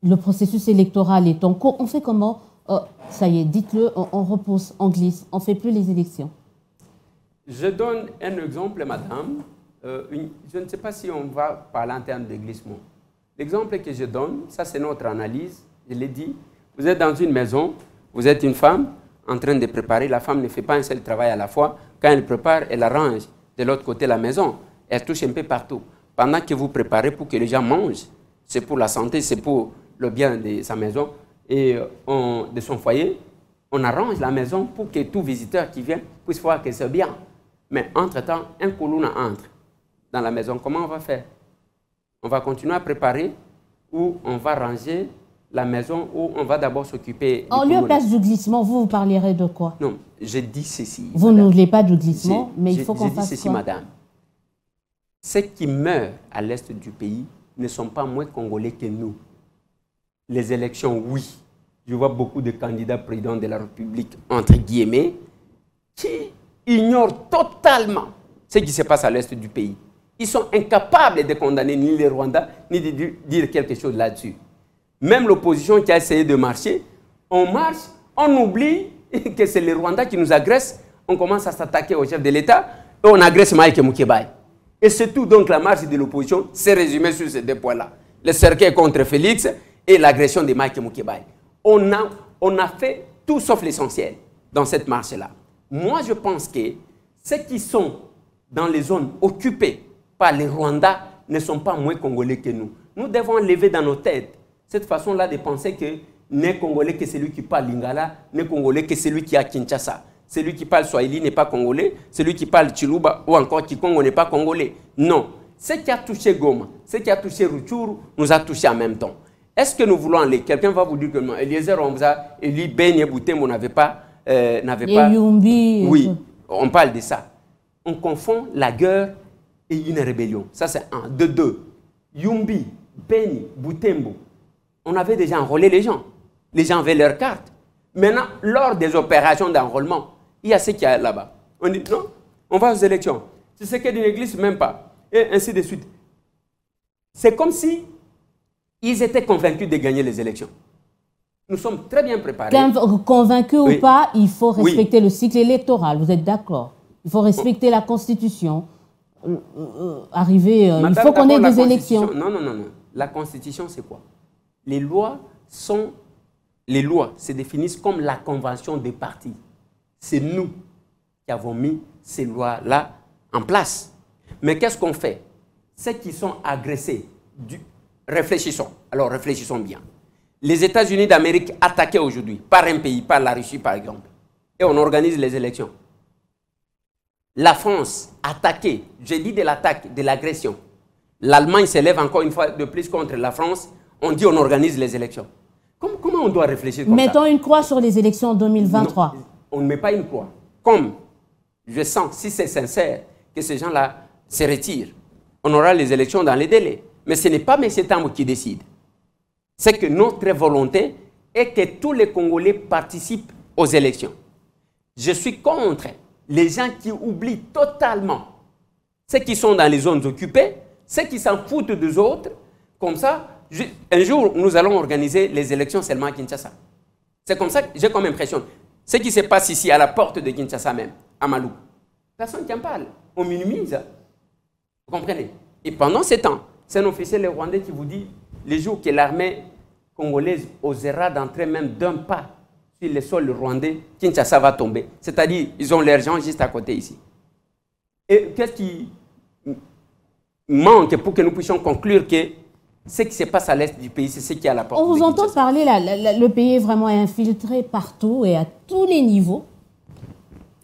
Le processus électoral est en cours. On fait comment? Ça y est, dites-le, on repousse, on glisse, on ne fait plus les élections. Je donne un exemple, madame. Je ne sais pas si on va parler en termes de glissement. L'exemple que je donne, ça c'est notre analyse. Je l'ai dit, vous êtes dans une maison, vous êtes une femme en train de préparer. La femme ne fait pas un seul travail à la fois. Quand elle prépare, elle arrange de l'autre côté la maison. Elle touche un peu partout. Pendant que vous préparez pour que les gens mangent, c'est pour la santé, c'est pour le bien de sa maison et de son foyer, on arrange la maison pour que tout visiteur qui vient puisse voir que c'est bien. Mais entre-temps, un Koulouna entre dans la maison. Comment on va faire? On va continuer à préparer ou on va ranger la maison ou on va d'abord s'occuper... En lieu place du glissement, vous parlerez de quoi? Non, je dis ceci. Vous ne voulez pas du glissement, mais il faut qu'on fasse quoi? Je dis ceci, madame. Ceux qui meurent à l'est du pays ne sont pas moins congolais que nous. Les élections, oui. Je vois beaucoup de candidats présidents de la République, entre guillemets, qui ignorent totalement ce qui se passe à l'est du pays. Ils sont incapables de condamner ni les Rwandais, ni de dire quelque chose là-dessus. Même l'opposition qui a essayé de marcher, on marche, on oublie que c'est les Rwandais qui nous agressent, on commence à s'attaquer au chef de l'État et on agresse Mike Moukébaye. Et c'est tout, donc la marche de l'opposition s'est résumée sur ces deux points-là. Le cercueil contre Félix et l'agression de Mike Moukébaye. On a fait tout sauf l'essentiel dans cette marche-là. Moi, je pense que ceux qui sont dans les zones occupées par les Rwandais ne sont pas moins congolais que nous. Nous devons lever dans nos têtes cette façon-là de penser que n'est congolais que celui qui parle lingala, n'est congolais que celui qui est à Kinshasa. Celui qui parle swahili n'est pas congolais, celui qui parle chiluba ou encore kikongo n'est pas congolais. Non. Ce qui a touché Goma, ce qui a touché Rutshuru, nous a touché en même temps. Est-ce que nous voulons aller? Quelqu'un va vous dire que non, Eliezer Omza, Eli Ben Yeboutem, on n'avait pas... Yumbi. Oui, on parle de ça. On confond la guerre et une rébellion. Ça, c'est un. De deux. Yumbi, Beni, Boutembo, on avait déjà enrôlé les gens. Les gens avaient leur carte. Maintenant, lors des opérations d'enrôlement, il y a ce qu'il y a là-bas. On dit non, on va aux élections. C'est ce qu'il y a d'une église, même pas. Et ainsi de suite. C'est comme si ils étaient convaincus de gagner les élections. Nous sommes très bien préparés. Convaincus ou pas, il faut respecter le cycle électoral. Vous êtes d'accord? Il faut respecter la Constitution. Il faut qu'on ait des élections. Non. La Constitution, c'est quoi? Les lois se définissent comme la convention des partis. C'est nous qui avons mis ces lois-là en place. Mais qu'est-ce qu'on fait? Ceux qui sont agressés, réfléchissons. Alors réfléchissons bien. Les États-Unis d'Amérique attaqués aujourd'hui par un pays, par la Russie par exemple, et on organise les élections. La France attaquée, j'ai dit de l'attaque, de l'agression. L'Allemagne s'élève encore une fois de plus contre la France, on dit on organise les élections. Comment on doit réfléchir comme ça? Mettons une croix sur les élections 2023. Non, on ne met pas une croix. Comme je sens, si c'est sincère, que ces gens-là se retirent, on aura les élections dans les délais. Mais ce n'est pas M. Tambou qui décide. C'est que notre volonté est que tous les Congolais participent aux élections. Je suis contre les gens qui oublient totalement ceux qui sont dans les zones occupées, ceux qui s'en foutent des autres. Comme ça, un jour, nous allons organiser les élections seulement à Kinshasa. C'est comme ça que j'ai comme impression. Ce qui se passe ici, à la porte de Kinshasa même, à Malou, personne qui en parle. On minimise. Vous comprenez? Et pendant ce temps, c'est un officiel rwandais qui vous dit, les jours que l'armée congolaise osera d'entrer même d'un pas sur le sol rwandais, Kinshasa va tomber. C'est-à-dire, ils ont l'argent juste à côté ici. Et qu'est-ce qui manque pour que nous puissions conclure que ce qui se passe à l'est du pays, c'est ce qui est à la porte. On vous entend parler, le pays est vraiment infiltré partout et à tous les niveaux.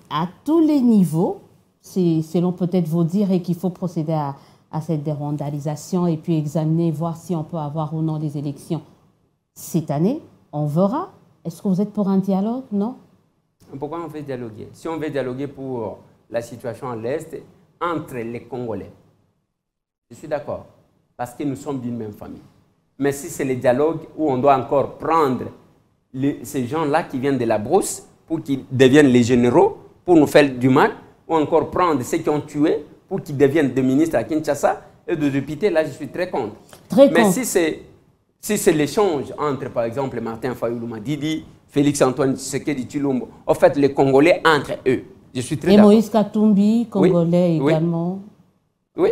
À tous les niveaux, c'est selon peut-être vos dires, et qu'il faut procéder à cette dérwandalisation et puis examiner, voir si on peut avoir ou non des élections cette année. On verra. Est-ce que vous êtes pour un dialogue? Non? Pourquoi on veut dialoguer? Si on veut dialoguer pour la situation à l'est, entre les Congolais, je suis d'accord, parce que nous sommes d'une même famille. Mais si c'est le dialogue où on doit encore prendre ces gens-là qui viennent de la brousse pour qu'ils deviennent les généraux, pour nous faire du mal, ou encore prendre ceux qui ont tué pour qu'ils deviennent des ministres à Kinshasa et de députés, là je suis très contre. Mais si c'est l'échange entre, par exemple, Martin Fayulu Madidi, Félix-Antoine Tshisekedi Tshilombo, en fait, les Congolais entre eux, je suis très d'accord. Et Moïse Katumbi, Congolais oui. également. Oui.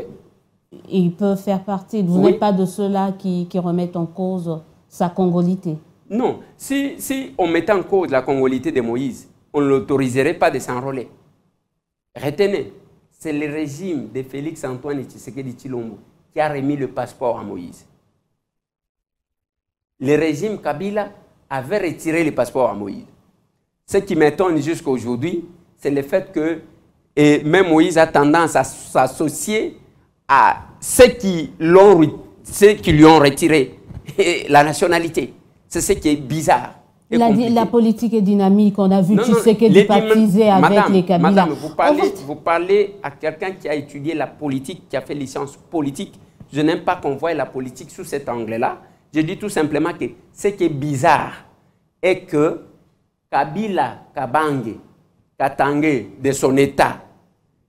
Il peut faire partie. Vous n'êtes pas de ceux-là qui remettent en cause sa congolité. Non. Si on mettait en cause la congolité de Moïse, on ne l'autoriserait pas de s'enrôler. Retenez, c'est le régime de Félix-Antoine Tshisekedi Tshilombo qui a remis le passeport à Moïse. Le régime Kabila avait retiré le passeport à Moïse. Ce qui m'étonne jusqu'à aujourd'hui, c'est le fait que même Moïse a tendance à s'associer à ceux qui lui ont retiré la nationalité. C'est ce qui est bizarre. La politique est dynamique. On a vu Tshisekedi baptisé avec les Kabila. Madame, vous parlez à quelqu'un qui a étudié la politique, qui a fait licence politique. Je n'aime pas qu'on voie la politique sous cet angle-là. Je dis tout simplement que ce qui est bizarre est que Kabila, Kabange, Katangé, de son État,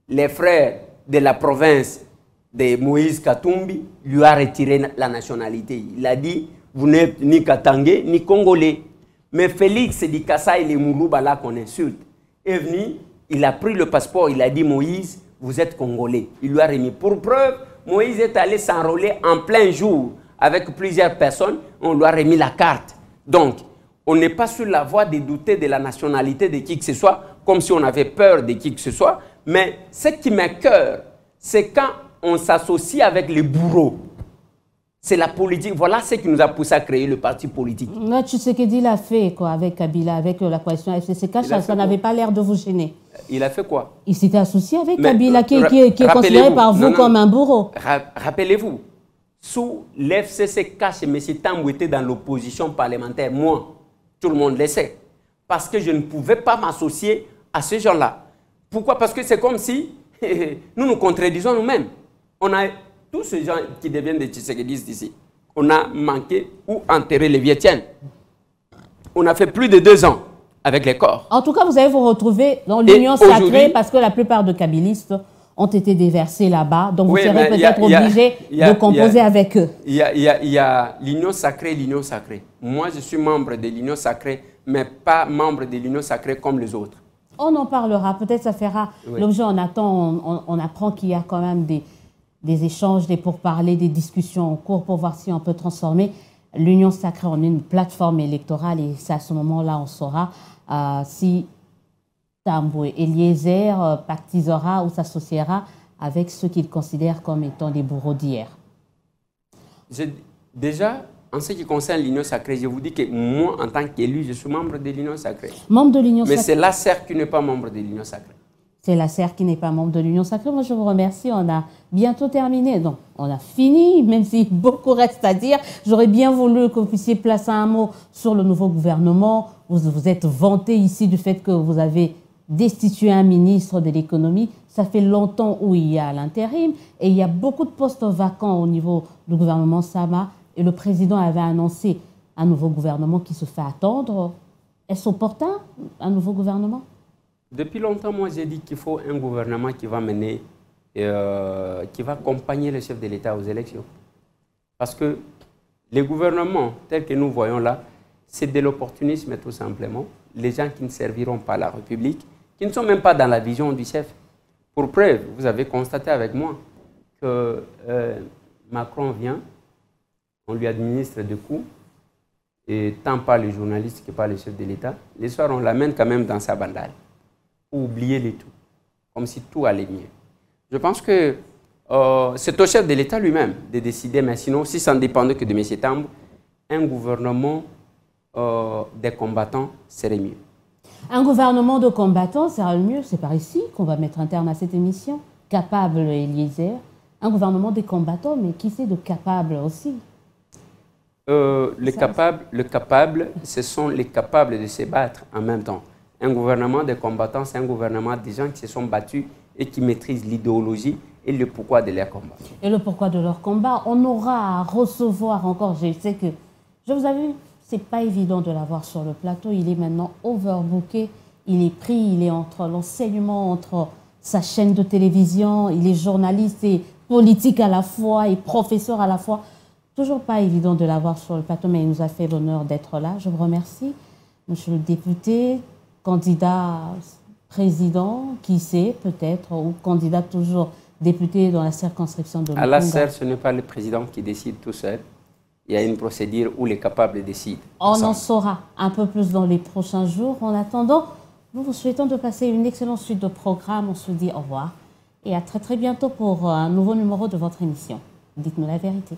les frères de la province de Moïse Katumbi, lui a retiré la nationalité. Il a dit, vous n'êtes ni Katangé, ni Congolais. Mais Félix Dikassa et les Moulouba là qu'on insulte est venu, il a pris le passeport, il a dit, Moïse, vous êtes Congolais. Il lui a remis. Pour preuve, Moïse est allé s'enrôler en plein jour avec plusieurs personnes, on lui a remis la carte. Donc, on n'est pas sur la voie de douter de la nationalité de qui que ce soit, comme si on avait peur de qui que ce soit. Mais ce qui m'écoeure, c'est quand on s'associe avec les bourreaux. C'est la politique. Voilà ce qui nous a poussé à créer le parti politique. Non, Tshisekedi l'a fait quoi, avec Kabila, avec la coalition FCCK, ça n'avait pas l'air de vous gêner. Il a fait quoi? Il s'était associé avec Kabila, qui est considéré par vous comme un bourreau. Rappelez-vous, sous l'FCCK, M. Tambou était dans l'opposition parlementaire. Moi, tout le monde le sait. Parce que je ne pouvais pas m'associer à ces gens-là. Pourquoi? Parce que c'est comme si nous nous contredisons nous-mêmes. On a tous ces gens qui deviennent des Tshisekedistes ici. On a manqué ou enterré les Vietiens. On a fait plus de 2 ans avec les corps. En tout cas, vous allez vous retrouver dans l'union sacrée parce que la plupart de kabylistes ont été déversés là-bas. Donc vous serez peut-être obligé de composer avec eux. Il y a l'union sacrée et l'union sacrée. Moi, je suis membre de l'union sacrée, mais pas membre de l'union sacrée comme les autres. On en parlera. Peut-être ça fera l'objet. On apprend qu'il y a quand même des échanges, des pourparlers, des discussions en cours pour voir si on peut transformer l'union sacrée en une plateforme électorale. Et c'est à ce moment-là on saura si Tambou et Eliezer pactisera ou s'associera avec ceux qu'il considère comme étant des bourreaux d'hier. Déjà, en ce qui concerne l'union sacrée, je vous dis que moi, en tant qu'élu, je suis membre de l'union sacrée. Membre de l'union sacrée. Mais c'est la SER qui n'est pas membre de l'union sacrée. C'est la SER qui n'est pas membre de l'union sacrée. Moi, je vous remercie. On a bientôt terminé. Donc, on a fini, même si beaucoup reste à dire. J'aurais bien voulu que vous puissiez placer un mot sur le nouveau gouvernement. Vous êtes vanté ici du fait que vous avez destitué un ministre de l'économie. Ça fait longtemps où il y a l'intérim et il y a beaucoup de postes vacants au niveau du gouvernement Sama. Et le président avait annoncé un nouveau gouvernement qui se fait attendre. Est-ce opportun, un nouveau gouvernement? Depuis longtemps, moi, j'ai dit qu'il faut un gouvernement qui va mener, qui va accompagner le chef de l'État aux élections. Parce que les gouvernements tels que nous voyons là, c'est de l'opportunisme tout simplement. Les gens qui ne serviront pas la République, qui ne sont même pas dans la vision du chef. Pour preuve, vous avez constaté avec moi que Macron vient, on lui administre des coups, et tant par les journalistes que par les chefs de l'État, les soirs on l'amène quand même dans sa bandale, pour oublier les tout, comme si tout allait mieux. Je pense que c'est au chef de l'État lui-même de décider, mais sinon, si ça ne dépendait que de M. Tambou, un gouvernement des combattants serait mieux. Un gouvernement de combattants sera le mieux, c'est par ici qu'on va mettre un terme à cette émission. Capable, Eliezer. Un gouvernement des combattants, mais qui c'est de capable aussi? Le capable, ce sont les capables de se battre en même temps. Un gouvernement des combattants, c'est un gouvernement des gens qui se sont battus et qui maîtrisent l'idéologie et le pourquoi de leur combat. Et le pourquoi de leur combat, on aura à recevoir encore, je sais que, je vous ai vu, c'est pas évident de l'avoir sur le plateau, il est maintenant overbooké, il est pris, il est entre l'enseignement, entre sa chaîne de télévision, il est journaliste et politique à la fois et professeur à la fois. Toujours pas évident de l'avoir sur le plateau, mais il nous a fait l'honneur d'être là. Je vous remercie. Monsieur le député, candidat président, qui sait peut-être, ou candidat toujours député dans la circonscription de À la serre, ce n'est pas le président qui décide tout seul. Il y a une procédure où les capables décident. On en saura un peu plus dans les prochains jours. En attendant, nous vous souhaitons de passer une excellente suite de programmes. On se dit au revoir et à très très bientôt pour un nouveau numéro de votre émission. Dites-nous la vérité.